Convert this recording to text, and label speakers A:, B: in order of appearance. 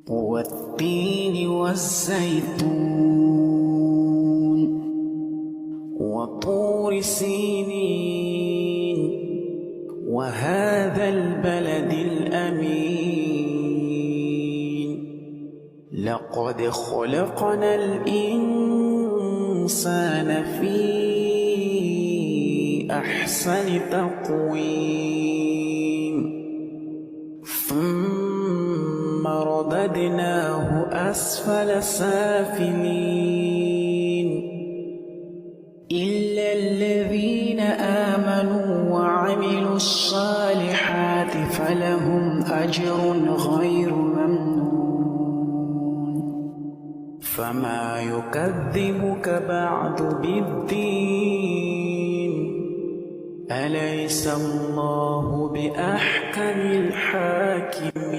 A: والتين والزيتون وطور سينين وهذا البلد الأمين لقد خلقنا الإنسان في أحسن تقويم ثم رددناه أسفل سافلين إلا الذين آمنوا وعملوا الصالحات فلهم أجر غير ممنون فما يكذبك بعد بالدين أليس الله بأحكم الحاكمين